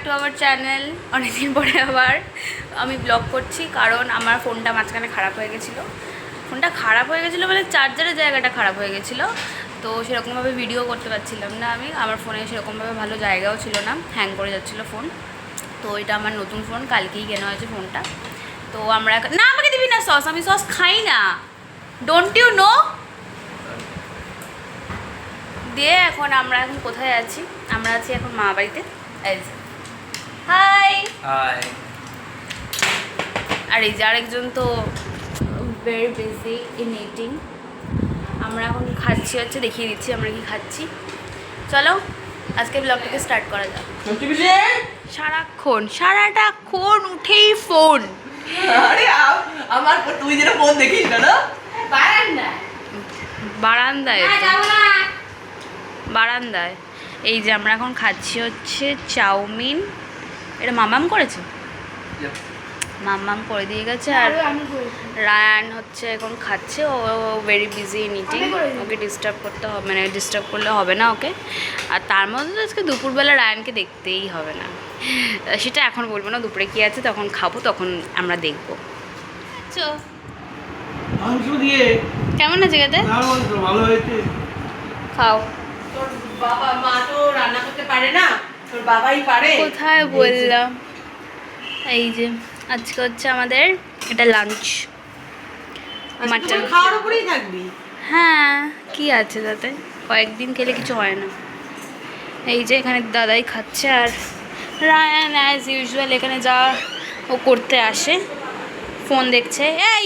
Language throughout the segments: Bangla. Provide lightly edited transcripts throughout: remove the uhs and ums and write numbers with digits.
To our channel. অনেকদিন পরে আবার আমি ব্লগ করছি, কারণ আমার ফোনটা মাঝখানে খারাপ হয়ে গেছিলো। ফোনটা খারাপ হয়ে গেছিলো মানে চার্জারের জায়গাটা খারাপ হয়ে গেছিলো, তো সেরকমভাবে ভিডিও করতে পারছিলাম না আমি। আমার ফোনে সেরকমভাবে ভালো জায়গাও ছিল না, হ্যাং করে যাচ্ছিলো ফোন। তো এটা আমার নতুন ফোন, কালকেই কেনা হয়েছে ফোনটা। তো আমরা না, আমাকে দিবি না সস, আমি সস খাই না, ডোন্ট ইউ নো। দিয়ে এখন আমরা এখন কোথায় আছি? আমরা আছি এখন মা বাড়িতে। High high. আর এই যে আরেকজন তো ভেরি বিজি ইন ইটিং। আমরা এখন খাচ্ছি, হচ্ছে দেখিয়ে দিচ্ছি আমরা কি খাচ্ছি। চলো আজকে ব্লগটাকে স্টার্ট করা যাক। সারাটাক্ষণ উঠেই ফোন। আরে আমার তুই যেটা ফোন দেখিস না বারান্দায় বারান্দায় এই যে আমরা এখন খাচ্ছি হচ্ছে চাউমিন। এটা মামাম করেছে, মাম্মাম করে দিয়ে গেছে। আর রায়ান হচ্ছে এখন খাচ্ছে, ও ভেরি বিজি ইন ইটিং, ওকে ডিস্টার্ব করতে হবে, মানে ডিস্টার্ব করলে হবে না ওকে। আর তার মধ্যে তো আজকে দুপুরবেলা রায়ানকে দেখতেই হবে না, সেটা এখন বলবো না, দুপুরে কী আছে তখন খাবো, তখন আমরা দেখবো। কেমন আছে খেতে? ভালো হয়েছে। খাও। তোর বাবা মা তো রান্না করতে পারে না, তোর বাবাই পারে। কোথায় বললাম? এই যে আজকে হচ্ছে আমাদের এটা লাঞ্চ, মাটন। খাওয়ার উপরেই থাকবি? হ্যাঁ, কি আছে তাতে, কয়েকদিন খেলে কিছু হয় না। এই যে এখানে দাদাই খাচ্ছে, আর রায়ান অ্যাজ ইউজুয়াল এখানে যা ও করতে আসে, ফোন দেখছে। এই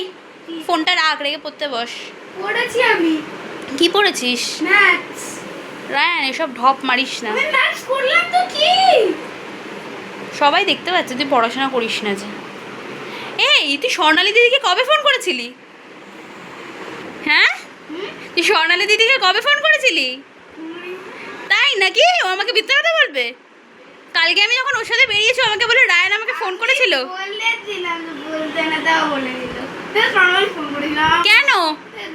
ফোনটা রাখ, রেখে পড়তে বস। পড়েছি আমি। কি পড়েছিস? ম্যাথস। রায়ান এসব ঢপ মারিস না, আমি ম্যাথস করলাম তো কি? সবাই দেখতে পাচ্ছে তুই পড়াশোনা করিস না যে। এই তুই স্বর্ণালী দিদিকে কবে ফোন করেছিলি? হ্যাঁ, তুই স্বর্ণালী দিদিকে কবে ফোন করেছিলি? তাই নাকি? ও আমাকে মিথ্যা কথা বলবে? কালকে আমি যখন ওর সাথে বেরিয়েছি আমাকে বলে রায়ান আমাকে ফোন করেছিল। বলেছিলাম তো বলতে না, তাও বলে দিল। নর্মালি ফোন করেছিলাম। কেন?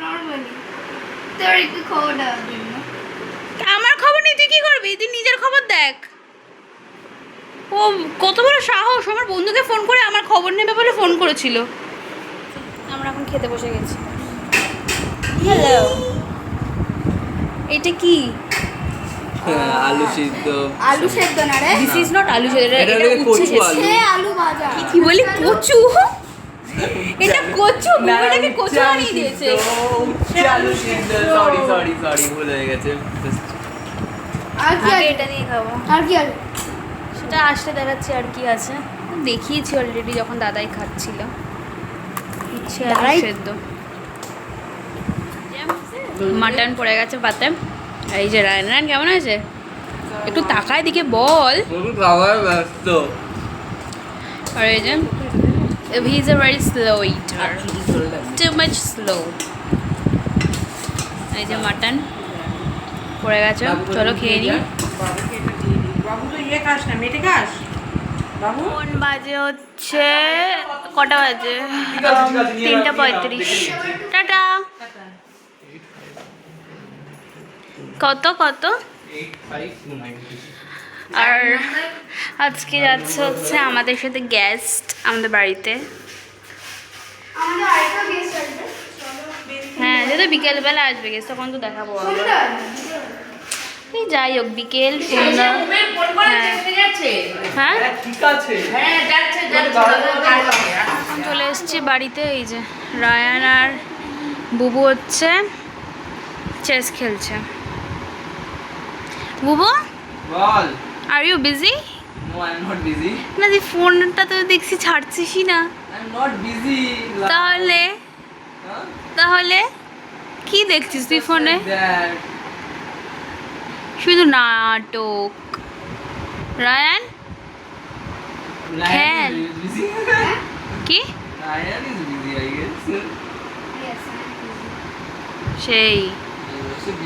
নর্মালি তোর একটু খবর দেওয়ার জন্য। আমার খবর নেই, তুই কি করবি? তুই নিজের খবর দেখ। ও কত বড় সাহস, আমার বন্ধুকে ফোন করে আমার খবর নেবে বলে ফোন করেছিল। আমরা এখন খেতে বসে গেছি। হ্যালো, এটা কি? আলু সিদ্ধ। আলু সেদ্ধ না রে, দিস ইজ নট আলু সেদ্ধ, এটা কচু উচ্ছে আলু। সে আলু ভাজা। কি বলি? কচু? এটা কচু? বুবুটাকে কচু বানিয়ে দিয়েছে। আলু সিদ্ধ, সরি সরি সরি, ভুল হয়ে গেছে। আর কি আগে আছে? এটা দিয়ে খাবো, আর কি আছে? সেটা আসলে দেখাচ্ছি। আর কি আছে দেখিয়েছি অলরেডি যখন দাদাই খাচ্ছিল। উচ্ছে আলু দাদাই? সেদ্ধ, মাটন পড়ে গেছে পাতে। এই যে রায়ন, রায়ন কেমন আছে? একটু তাকায় দিকে বল। খাবার ব্যস্ত। আর এই যে he is a very slow eater, too much slow. এই যে মাটন পড়ে গেছে, চলো খেয়ে নিই। বাবু তো ইয়ে খাস না, মেটে খাস বাবু? কোন বাজে হচ্ছে, কটা বাজে? 3:35। টাটা। কত কত? আর আজকে যাচ্ছে হচ্ছে আমাদের সাথে গেস্ট আমাদের বাড়িতে। আমাদের আরেকটা গেস্ট আসবে। হ্যাঁ, যেহেতু বিকেলবেলা আসবে গেস্ট, তখন তো দেখাবো আমরা। এই যাই হোক, বিকেল সন্ধ্যা। হ্যাঁ ঠিক আছে। এখন চলে এসেছি বাড়িতে। এই যে রায়ান আর বুবু হচ্ছে চেস খেলছে। বুবু, বল। Are you busy? No I am not busy. না, যে ফোনটা তো দেখছি ছাড়ছিসই না। I am not busy. তাহলে তাহলে কি দেখছিস তুই ফোনে? শুধু নাটক। রায়ান খেল। কি সেই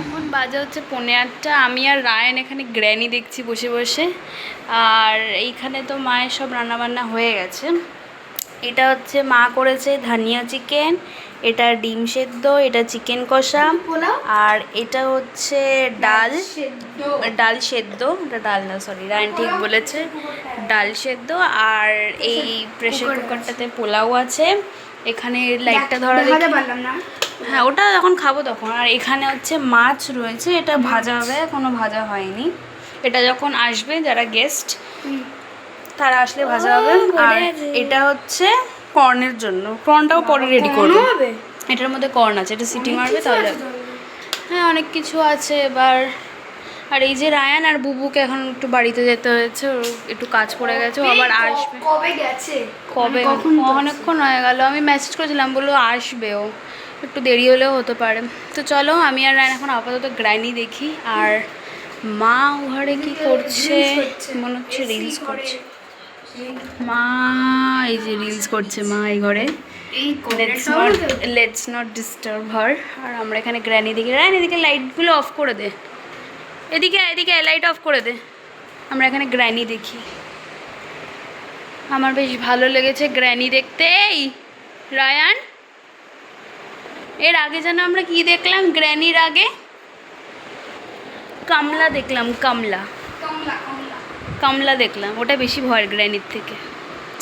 এখন বাজে হচ্ছে 8:15। আমি আর রায়ান এখানে গ্র্যানি দেখছি বসে বসে। আর এইখানে তো মায়ের সব রান্নাবান্না হয়ে গেছে। এটা হচ্ছে মা করেছে ধানিয়া চিকেন, এটা ডিম সেদ্ধ, এটা চিকেন কষা, পোলাও আর এটা হচ্ছে ডাল সেদ্ধ ডাল সেদ্ধ, এটা ডাল না সরি রায়ন ঠিক বলেছে, ডাল সেদ্ধ। আর এই প্রেশার কুকারটাতে পোলাও আছে। এখানে লাইটটা ধরা দেখাতে দেখি। পারলাম না। হ্যাঁ ওটা যখন খাবো তখন। আর এখানে হচ্ছে মাছ রয়েছে, এটা ভাজা হবে, এখনো ভাজা হয়নি। এটা যখন আসবে যারা গেস্ট তারা আসলে ভাজা হবে। আর এটা হচ্ছে কর্নের জন্য, কর্নটাও পরে রেডি করবো। হবে এটার মধ্যে কর্ন আছে, এটা সিটি মারবে তাহলে হবে। হ্যাঁ অনেক কিছু আছে এবার। আর এই যে রায়ান আর বুবুকে এখন একটু বাড়িতে যেতে হয়েছে, ওর একটু কাজ পড়ে গেছে, ও আবার আসবে। কবে গেছে কবে অনেকক্ষণ হয়ে গেল, আমি মেসেজ করেছিলাম বললো আসবে, ও একটু দেরি হলেও হতে পারে। তো চলো আমি আর রায়ান এখন আপাতত গ্র্যানি দেখি। আর মা ঘরে কি করছে মনে হচ্ছে রিলস করছে। মা এই যে রিলস করছে মা এই ঘরে। এই লেটস নট ডিস্টার্ব হার। আর আমরা এখানে গ্র্যানি দেখি। রায়ান এদিকে লাইটগুলো অফ করে দে, এদিকে এদিকে লাইট অফ করে দে। আমরা এখানে গ্র্যানি দেখি। আমার বেশ ভালো লেগেছে গ্র্যানি দেখতে। এই রায়ান, এর আগে যেন আমরা কি দেখলাম? গ্র্যানির আগে কামলা দেখলাম, কামলা কামলা দেখলাম, ওটা বেশি ভয়ের গ্র্যানির থেকে।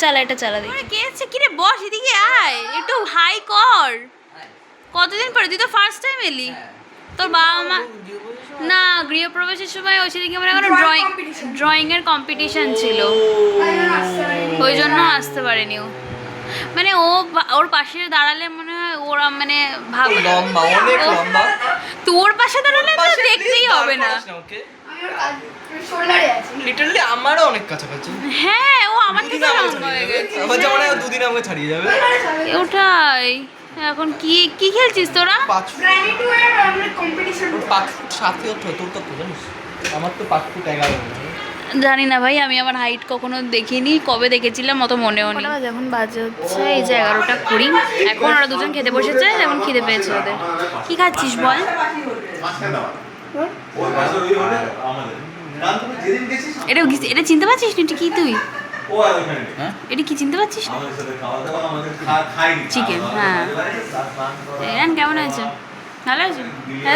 চালা এটা চালা দেখি। কে আছে? কিরে বস এদিকে আয়, একটু হাই কর। কতদিন পরে? তুই তো ফার্স্ট টাইম এলি। তোর বাবা মা না গৃহপ্রবেশের সময় ওই সেদিকে আমার এখন ড্রয়িংয়ের কম্পিটিশন ছিল, ওই জন্য আসতে পারেনি ও। মানে ও ওর পাশে দাঁড়ালে মনে হয় ওরা মানে ভাব লম্বা, অনেক লম্বা। তোর পাশে দাঁড়ালে তো দেখতেই হবে না। লিটারালি আমারও অনেক কাছাকাছি। হ্যাঁ ও আমার থেকে লম্বা হয়ে গেছে। আমার যেমন আর দুদিন আমাকে ছাড়িয়ে যাবে। ওটাই। এখন কি কি খেলছিস তোরা? 5 গ্র্যানি টু এর আমরা কম্পিটিশন 5 ফুট 7 হতো, তোর কত জানিস? আমার তো 5 ফুট 11। জানি না ভাই, আমি আমার হাইট কখনো দেখিনি, কবে দেখেছিলাম অত মনেও নেই। এখন বাজে হচ্ছে এই যে 11:20। এখন ওরা দুজন খেতে বসেছে, এখন খিদে পেয়েছে ওদের। কি খাচ্ছিস বল? এটা এটা চিনতে পারছিস না? এটা কি তুই? এটা কি চিনতে পারছিস না? চিকেন। হ্যাঁ রান কেমন আছে? ভালো আছে?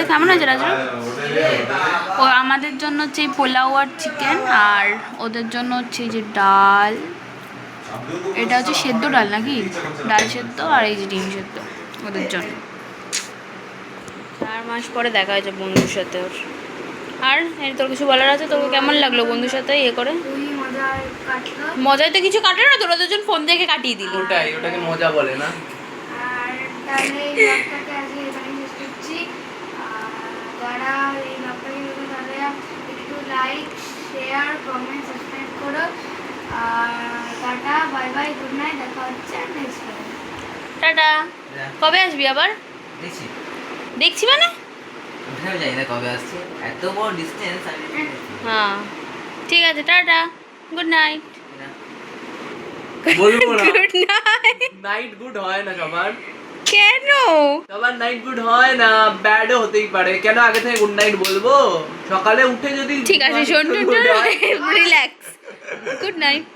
কেমন আছে রাজু? ও আমাদের জন্য হচ্ছে এই পোলাও আর চিকেন, আর ওদের জন্য হচ্ছে এই যে ডাল। এটা হচ্ছে সেদ্ধ ডাল নাকি? ডাল সেদ্ধ আর এই যে ডিম সেদ্ধ ওদের জন্য। 4 মাস পরে দেখা হয়েছে বন্ধুর সাথে ওর। আর তোর কিছু বলার আছে? তোর কেমন লাগলো বন্ধুর সাথে ইয়ে করে? খুবই মজা কাটলো। মজায় তো কিছু কাটে না, তোরা দুজন ফোন দেখে কাটিয়ে দিলি। ওটাই, ওটাকে মজা বলে না। আর তাহলে এই ব্লগটাকে আজকে এখানেই শেষ করছি। যারা এই ব্লগটাকে দেখো তারা একটু লাইক, শেয়ার, কমেন্ট, সাবস্ক্রাইব করো। আর tata, bye bye, good night, দেখা হচ্ছে নেক্সট ভিডিও। টাটা। কবে আসবি আবার? দেখছি দেখছি মানে? ওঠাও যাই না কবে আসছে, এত বড় ডিস্টেন্স আমি হ্যাঁ ঠিক আছে, টাটা, গুড নাইট। বলবো না। Good night. নাইট গুড হয় না সবার। কেন? সবার নাইট গুড হয় না, ব্যাডও হতেই পারে। কেন আগে থেকে গুড নাইট বলবো? সকালে উঠে যদি ঠিক আছে, শোন, good হয়। Relax, good night.